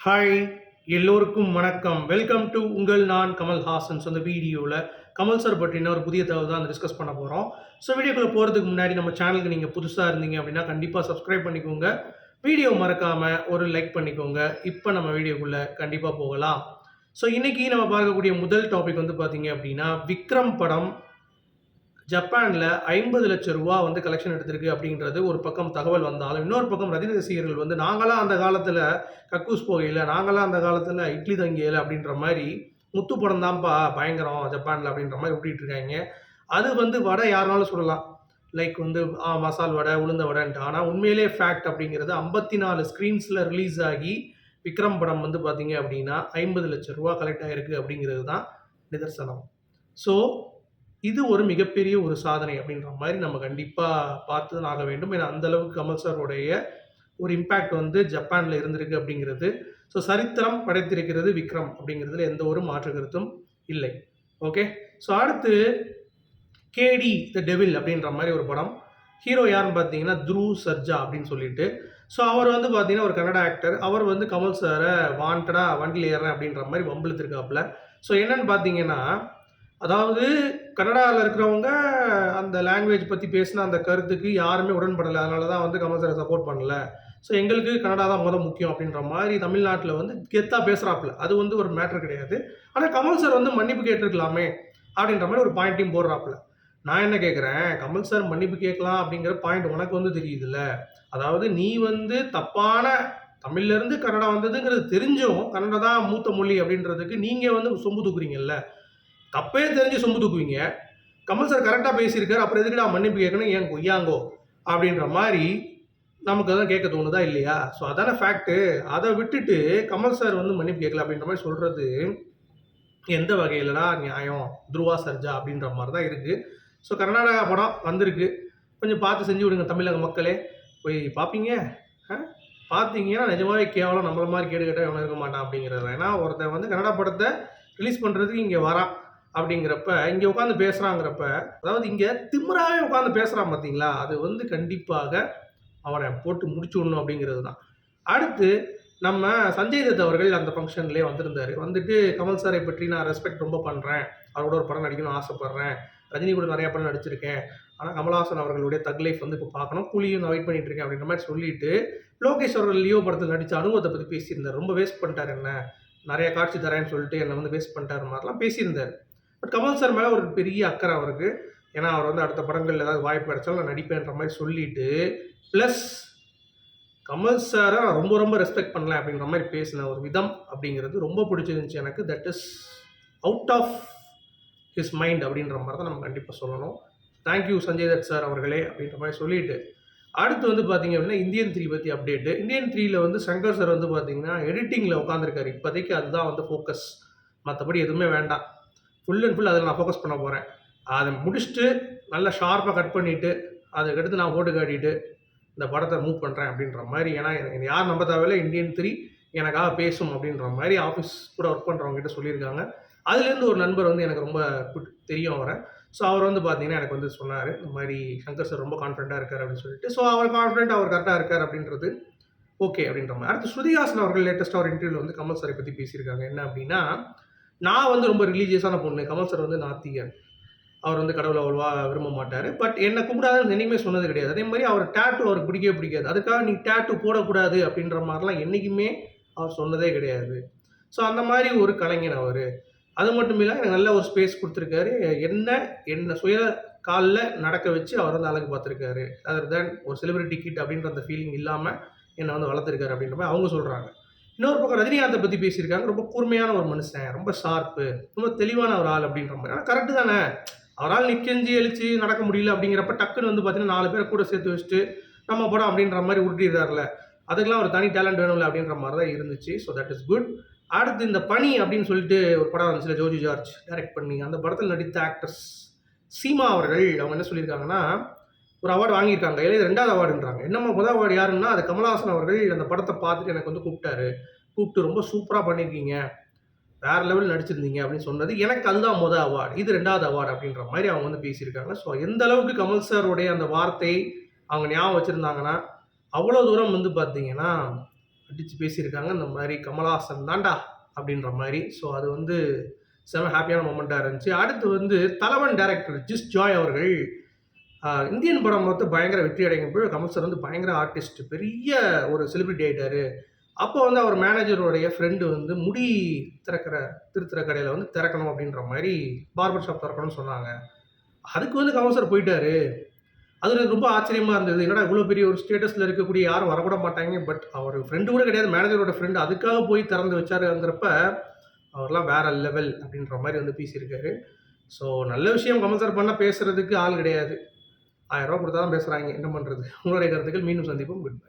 Hi, எல்லோருக்கும் வணக்கம். Welcome to உங்கள் நான் கமல் ஹாசன். ஸோ இந்த வீடியோவில் கமல் சார் பற்றின ஒரு புதிய தகவல் தான் டிஸ்கஸ் பண்ண போகிறோம். ஸோ வீடியோக்குள்ளே போகிறதுக்கு முன்னாடி நம்ம சேனலுக்கு நீங்கள் புதுசாக இருந்தீங்க அப்படின்னா கண்டிப்பாக சப்ஸ்கிரைப் பண்ணிக்கோங்க. வீடியோ மறக்காமல் ஒரு லைக் பண்ணிக்கோங்க. இப்போ நம்ம வீடியோக்குள்ளே கண்டிப்பாக போகலாம். ஸோ இன்றைக்கி நம்ம பார்க்கக்கூடிய முதல் டாபிக் வந்து பார்த்தீங்க அப்படின்னா, விக்ரம் படம் ஜப்பான்ல ரூ. 50,00,000 வந்து கலெக்ஷன் எடுத்திருக்கு அப்படின்றது ஒரு பக்கம் தகவல் வந்தாலும், இன்னொரு பக்கம் ரஜினி ரசிகர்கள் வந்து நாங்கலாம் அந்த காலத்துல கக்கூஸ் போகையில, நாங்கலாம் அந்த காலத்துல இட்லி தங்கியல அப்படின்ற மாரி, முத்து படம் தான்ப்பா பயங்கரம் ஜப்பான்ல அப்படின்ற மாரி ஊட்டிட்டு இருக்காய்ங்க. அது வந்து வடை யாருனாலும் சுடலாம். லைக் வந்து மசால் வடை, உளுந்த வடைன்ட்டு. ஆனா உண்மையிலேயே ஃபேக்ட் அப்படிங்கிறது 54 ஸ்க்ரீன்ஸ்ல ரிலீஸ் ஆகி, விக்ரம் படம் வந்து பார்த்தீங்க அப்படின்னா, ரூ. 50,00,000 கலெக்ட் ஆயிருக்கு அப்படிங்கிறது தான் நிதர்சனம். ஸோ இது ஒரு மிகப்பெரிய ஒரு சாதனை அப்படின்ற மாரி நம்ம கண்டிப்பா பார்த்து தான் ஆக வேண்டும். ஏன்னா, அந்த அளவுக்கு கமல் சாருடைய ஒரு இம்பாக்ட் வந்து ஜப்பான்ல இருந்திருக்கு அப்படிங்கிறது. ஸோ சரித்திரம் படைத்திருக்கிறது விக்ரம் அப்படிங்கிறதுல எந்த ஒரு மாற்று கருத்தும் இல்லை. ஓகே. ஸோ அடுத்து கேடி த டெவில் அப்படின்ற மாரி ஒரு படம். ஹீரோ யாருன்னு பார்த்தீங்கன்னா, துருவ் சர்ஜா அப்படின்னு சொல்லிட்டு. ஸோ அவர் வந்து பார்த்தீங்கன்னா, ஒரு கன்னடா ஆக்டர். அவர் வந்து கமல் சார வாண்டடா வண்டியில ஏறுறேன் அப்படின்ற மாரி வம்பிழுத்துருக்காப்புல. ஸோ என்னன்னு பார்த்தீங்கன்னா, அதாவது கன்னடால இருக்கிறவங்க அந்த லாங்குவேஜ் பத்தி பேசின அந்த கருத்துக்கு யாருமே உடன்படல. அதனால தான் வந்து கமல் சார சப்போர்ட் பண்ணல. ஸோ எங்களுக்கு கன்னடா தான் முக்கியம் அப்படின்ற மாரி தமிழ்நாட்டுல வந்து கெத்தா பேசுறாப்புல. அது வந்து ஒரு மேட்டர் கிடையாது. ஆனா கமல் சார் வந்து மன்னிப்பு கேட்டிருக்கலாமே! அப்படின்ற மாரி ஒரு பாயிண்ட்டையும் போடுறாப்புல. நான் என்ன கேட்கிறேன், கமல் சார் மன்னிப்பு கேட்கலாம் அப்படிங்கிற பாயிண்ட் உனக்கு வந்து தெரியுதுல்ல. அதாவது நீ வந்து தப்பான தமிழ்ல இருந்து கன்னடா வந்ததுங்கிறது தெரிஞ்சும், கன்னடா தான் மூத்த மொழி அப்படின்றதுக்கு நீங்க வந்து சொம்பு தூக்குறீங்கல்ல. தப்பே தெரிஞ்சு சொம்பு தூக்குவீங்க. கமல் சார் கரெக்ட்டா பேசியிருக்காரு. அப்புறம் எதுக்குடா மன்னிப்பு கேட்கணும்? ஏன் கொய்யாங்கோ? அப்படின்ற மாரி நமக்கு அதான் கேட்க தோணுதா? இல்லையா? ஸோ அதானே ஃபேக்ட்டு. அத விட்டுட்டு கமல் சார் வந்து மன்னிப்பு கேட்கல அப்படின்ற மாரி சொல்றது எந்த வகையிலடா நியாயம்? துருவா சர்ஜா அப்படின்ற மாரி தான் இருக்கு. ஸோ கர்நாடகா படம் வந்திருக்கு. கொஞ்சம் பார்த்து செஞ்சு விடுங்க தமிழக மக்களே. போய் பார்ப்பீங்க? அ பார்த்தீங்கன்னா நிஜமாவே கேவலம் நம்மள மாரி கேடு கெட்டவன் எவனும் இருக்க மாட்டான் அப்படிங்கிறது தான். ஏன்னா ஒருத்தன் வந்து கன்னடா படத்த ரிலீஸ் பண்றதுக்கு இங்க வரான். அப்படிங்கிறப்ப, இங்க உட்காந்து பேசுறாங்கிறப்ப, அதாவது இங்க திமிராவே உட்காந்து பேசுறான் பார்த்தீங்களா? அது வந்து கண்டிப்பாக அவன போட்டு முடிச்சு விடணும் அப்படிங்கிறது தான். அடுத்து நம்ம சஞ்சய் தத் அவர்கள் அந்த ஃபங்ஷன்லயே வந்திருந்தாரு. வந்துட்டு கமல் சாரை பற்றி நான் ரெஸ்பெக்ட் ரொம்ப பண்றேன். அவரோட ஒரு படம் நடிக்கணும்னு ஆசைப்படுறேன். ரஜினி கூட நெறைய படம் நடிச்சிருக்கேன். ஆனா கமலஹாசன் அவர்களுடைய தக் லைஃப் வந்து இப்ப பார்க்கணும். கூலியும் நான் வெயிட் பண்ணிட்டு இருக்கேன் அப்படின்ற மாரி சொல்லிட்டு, லோகேஷ் அவர்கள் லியோ படத்துல நடிச்ச அனுபவத்த பத்தி பேசியிருந்தாரு. ரொம்ப வேஸ்ட் பண்ணிட்டாரு என்ன. நெறைய காட்சி தரேன்னு சொல்லிட்டு என்ன வந்து வேஸ்ட் பண்ணிட்டாரு மாரிலாம் பேசியிருந்தாரு. பட் கமல் சார் மேல ஒரு பெரிய அக்கறை அவருக்கு. ஏன்னா, அவர் வந்து அடுத்த படங்கள்ல ஏதாவது வாய்ப்பு கிடைச்சாலும் நான் நடிப்பேன்ற மாரி சொல்லிட்டு, பிளஸ் கமல் சார நான் ரொம்ப ரொம்ப ரெஸ்பெக்ட் பண்ணல அப்படின்ற மாரி பேசின ஒரு விதம் அப்படிங்கிறது ரொம்ப பிடிச்சிருந்துச்சு எனக்கு. That is out of his mind அப்படின்ற மாரி தான் நம்ம கண்டிப்பா சொல்லணும். Thank you Sanjay Dutt sir அவர்களே அப்படின்ற மாரி சொல்லிட்டு, அடுத்து வந்து பார்த்தீங்க அப்படின்னா, இந்தியன் 3 பத்தி அப்டேட்டு. இந்தியன் 3ல வந்து சங்கர் சார் வந்து பார்த்தீங்கன்னா, எடிட்டிங்ல உட்காந்துருக்காரு. இப்போதைக்கு அதுதான் வந்து ஃபோக்கஸ். மத்தபடி எதுவுமே வேண்டாம். ஃபுல் அண்ட் ஃபுல் அதில நான் ஃபோக்கஸ் பண்ண போறேன். அத முடிச்சுட்டு, நல்லா ஷார்ப்பா கட் பண்ணிட்டு, அதுக்கடுத்து நான் ஓட்டு காட்டிட்டு, இந்த படத்த மூவ் பண்றேன் அப்படின்ற மாரி. ஏன்னா, என்ன யாரும் நம்ப தேவையில்ல. இந்தியன் 3 எனக்காக பேசும் அப்படின்ற மாரி ஆஃபீஸ் கூட ஒர்க் பண்றவங்க கிட்ட சொல்லியிருக்காங்க. அதுலேருந்து ஒரு நண்பர் வந்து எனக்கு ரொம்ப தெரியும் அவர. ஸோ அவர் வந்து பார்த்தீங்கன்னா, எனக்கு வந்து சொன்னாரு. இந்த மாரி சங்கர் சார் ரொம்ப கான்ஃபிடென்ட்டா இருக்காரு அப்படின்னு சொல்லிட்டு. ஸோ அவர் கான்ஃபிடென்ட் அவர் கரெக்ட்டா இருக்காரு அப்படின்றது ஓகே அப்படின்ற மாரி. அடுத்து ஸ்ருதிஹாசன் அவர்கள் லேட்டஸ்ட்டா ஒரு இன்டர்வியூல வந்து கமல் சாரை பத்தி பேசியிருக்காங்க. என்ன அப்படின்னா, நான் வந்து ரொம்ப ரிலீஜியஸான பொண்ணு. கமல் சார் வந்து நாத்திகர். அவர் வந்து கடவுள அவ்வளவா விரும்ப மாட்டாரு. பட் என்ன கும்பிடாதன்னு என்னைக்குமே சொன்னது கிடையாது. அதே மாரி அவர் டாட்டூ அவருக்கு பிடிக்கவே பிடிக்காது. அதுக்காக நீ டாட்டூ போடக்கூடாது அப்படின்ற மாரிலாம் என்னைக்குமே அவர் சொன்னதே கிடையாது. ஸோ அந்த மாரி ஒரு கலைஞன் அவரு. அது மட்டும் இல்ல எனக்கு நல்ல ஒரு ஸ்பேஸ் குடுத்துருக்காரு. என்ன என்ன சுய கால்ல நடக்க வச்சு அவர் வந்து அழகு பார்த்துருக்காரு. அதர் தேன் ஒரு செலிபிரிட்டி கிட் அப்படின்ற அந்த ஃபீலிங் இல்லாம என்ன வந்து வளர்த்துருக்காரு அப்படின்ற மாரி அவங்க சொல்றாங்க. இன்னொரு பக்கம் ரஜினிகாந்த பத்தி பேசியிருக்காங்க. ரொம்ப கூர்மையான ஒரு மனுஷன். ரொம்ப ஷார்ப்பு. ரொம்ப தெளிவான ஒரு ஆள் அப்படின்ற மாரி. ஆனா கரெக்ட் தானே. அவரால நிக்கஞ்சு, எழுச்சு நடக்க முடியல அப்படிங்கிறப்ப டக்குன்னு வந்து பார்த்தீங்கன்னா 4 பேர கூட சேர்த்து வச்சுட்டு, நம்ம படம் அப்படின்ற மாரி உருட்டிடுறார்ல. அதுக்கெல்லாம் ஒரு தனி டேலண்ட் வேணும்ல அப்படின்ற மாரி தான் இருந்துச்சு. So that is good. அடுத்து இந்த பனி அப்படின்னு சொல்லிட்டு ஒரு படம் வந்துச்சுல்ல ஜோஜி ஜார்ஜ் டைரக்ட் பண்ணி. அந்த படத்தில நடித்த ஆக்ட்ரஸ் சீமா அவர்கள் அவங்க என்ன சொல்லியிருக்காங்கன்னா, ஒரு அவார்ட் வாங்கியிருக்காங்க. இல்ல இது 2வது அவார்டுன்றாங்க. என்னம்மா முதல் அவார்டு யாருன்னா, அது கமலஹாசன் அவர்கள் அந்த படத்த பார்த்துட்டு எனக்கு வந்து கூப்பிட்டாரு. கூப்பிட்டு ரொம்ப சூப்பரா பண்ணியிருக்கீங்க. வேற லெவல் நடிச்சிருந்தீங்க அப்படின்னு சொன்னது. எனக்கு அதுதான் அவார்டு. இது 2வது அவார்டு அப்படின்ற மாரி அவங்க வந்து பேசியிருக்காங்க. ஸோ எந்த அளவுக்கு கமல் சாருடைய அந்த வார்த்தை அவங்க ஞாபகம் வச்சிருந்தாங்கன்னா, அவ்வளோ தூரம் வந்து பார்த்தீங்கன்னா, அடிச்சு பேசியிருக்காங்க. இந்த மாரி "கமலஹாசன் தான்டா" அப்படின்ற மாரி. ஸோ அது வந்து செம ஹேப்பியான மொமெண்ட்டா இருந்துச்சு. அடுத்து வந்து தலவன் டைரக்டர் ஜிஸ் ஜாய் அவர்கள் இந்தியன் படம் வந்து பயங்கர வெற்றி அடையும்போது கமல் சார் வந்து பயங்கர ஆர்டிஸ்ட். பெரிய ஒரு செலிபிரிட்டி ஆயிட்டாரு. அப்போ வந்து அவர் மேனேஜருடைய ஃப்ரெண்ட் வந்து முடி திறக்கிற திருத்துற கடையில வந்து திறக்கணும் அப்படின்ற மாரி பார்பர் ஷாப் திறக்கணும்னு சொன்னாங்க. அதுக்கு வந்து கமல் சார் போயிட்டாரு. அது எனக்கு ரொம்ப ஆச்சரியமா இருந்தது. என்னடா இவ்ளோ பெரிய ஒரு ஸ்டேட்டஸ்ல இருக்கக்கூடிய யாரும் வரக்கூட மாட்டாங்க. பட் அவரு ஃப்ரெண்ட் கூட கிடையாது. மேனேஜரோட ஃப்ரெண்ட். அதுக்காக போய் திறந்து வச்சாருங்கிறப்ப, அவர்லாம் வேற லெவல் அப்படின்ற மாரி வந்து பேசியிருக்காரு. ஸோ நல்ல விஷயம் கமல் சார் பண்ணா பேசுறதுக்கு ஆள் கிடையாது. ரூ. 1000 குடுத்தா தான் பேசுறாய்ங்க. என்ன பண்றது? உங்களுடைய கருத்துக்கள் மீண்டும் சந்திப்போம். Good bye.